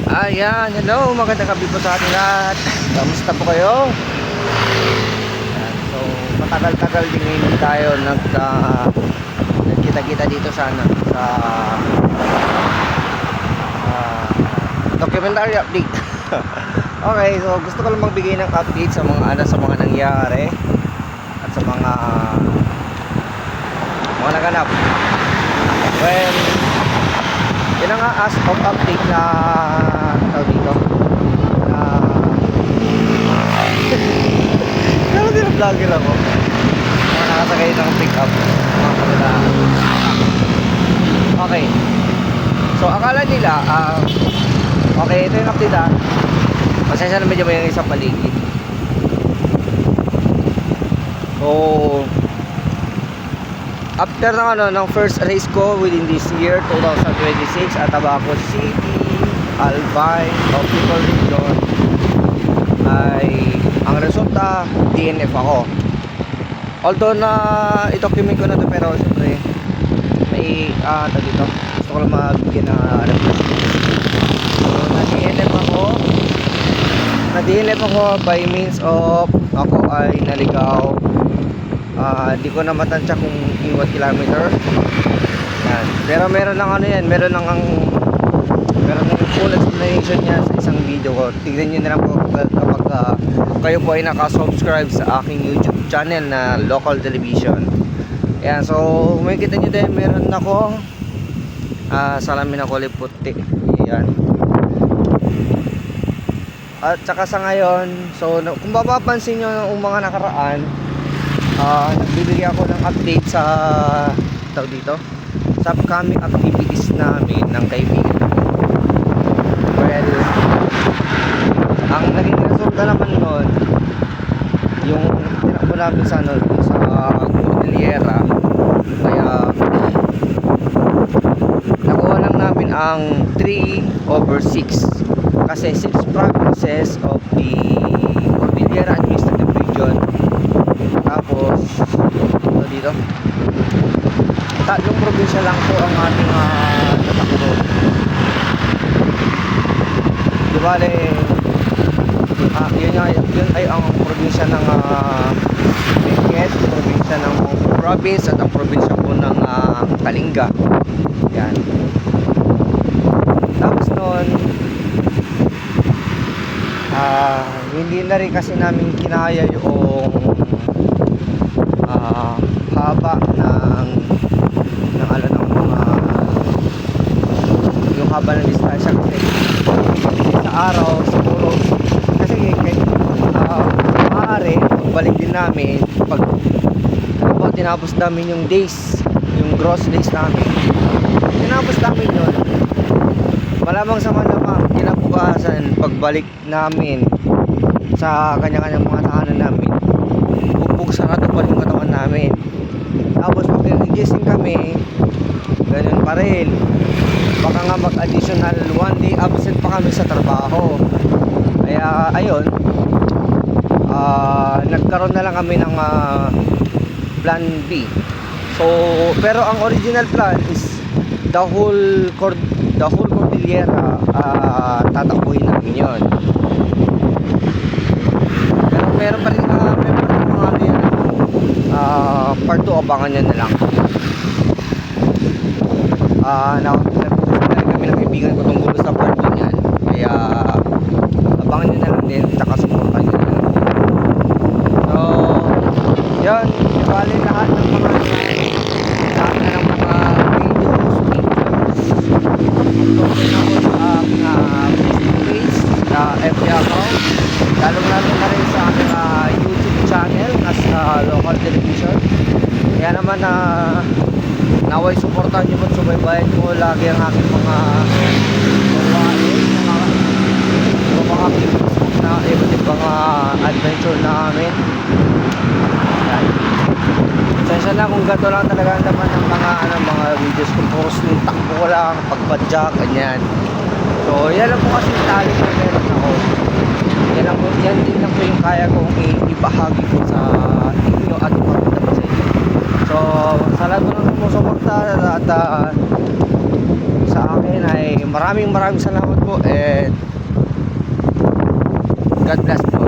Ayan, hello, magandang gabi po sa ating lahat. Kamusta po kayo? Ayan, so, matagal-tagal din ngayon tayo nagkita-kita dito sa documentary update. Okay, so gusto ko lang magbigay ng update sa mga nangyari at sa mga naganap. Well, yun nga as of update na tawag dito na pero din vlogger ako mga nakasakay ng pick up mga kabilaan. Okay, so akala nila okay, ito yung update pasensya na medyo may isang paligid. So after ng first race ko within this year 2026 at Tabaco City, Albay, Optical Region, ay ang resulta DNF ako. Although na i-document ko na to, pero syempre may dito gusto ko lang magbigyan na so na-DNF ako by means of ako ay naligaw. Di ko na matansya kung iwan kilometer. Yan. Pero meron lang meron lang yung full explanation niya sa isang video ko. Tignan nyo na lang po kapag kayo po ay nakasubscribe sa aking YouTube channel na Local Television. Yan, so may kita nyo din, meron ako salamin na kulay puti. Yan. At saka sa ngayon, so kung mapapansin nyo ng mga nakaraan, nagbibigay ako ng update sa dito sa upcoming activities namin ng kaibigan ko. Well, ang naging resulta naman nun yung tinakbo namin sa Cordillera, kaya nakuha lang namin ang 3/6 kasi 6 provinces of the Cordillera Administrative Region. Tapos dito tatlong probinsya lang po ang ating natakbo. Di bale yun ay ang probinsya ng Benguet, probinsya ng province at ang probinsya po ng Kalinga. Yan. Tapos noon hindi na rin kasi namin kinaya yung haba ng yung haba ng distansya kasi sa araw siguro kasi maaari balik din namin pag tinapos namin yung days, yung gross days namin, tinapos namin yun, malamang sa malamang kinabukasan pagbalik namin sa kanya-kanyang mga tahanan namin, bugbog sa katupad yung katawan namin. Tapos pag nag-gising kami, ganun pa rin, baka nga mag-additional 1 day absent pa kami sa trabaho. Kaya ayun, nagkaroon na lang kami ng plan B. So pero ang original plan is the whole Cordillera, tatakbuhin namin yun. Pero meron pa rin mga part 2, abangan nyo na lang. Nag-post kami ng kaibigan ko tungkol sa part 2 niyan, kaya abangan nyo na lang din, tsaka suportan nyo na lang. So yun, bali lahat ng mga lahat na ng mga videos, pictures, so na ako sa aking Facebook page na FB account, lalong-lalo na rin sa aking YouTube channel as Local Television. Kaya naman naway suportahan nyo at subaybayan ko lagi ang aking mga clips na iba't ibang adventure namin. Yan. Sensya na kung gato lang talaga ang laman ng mga videos kung puros ng takbo ko lang, pagbadyak, ganyan. So yan lang po kasi talent na meron ako. Yan din lang po yung kaya kong ibahagi ko sa inyo at makita po sa inyo. So sa lahat po ng sumusuporta at sa akin ay maraming salamat po and God bless po.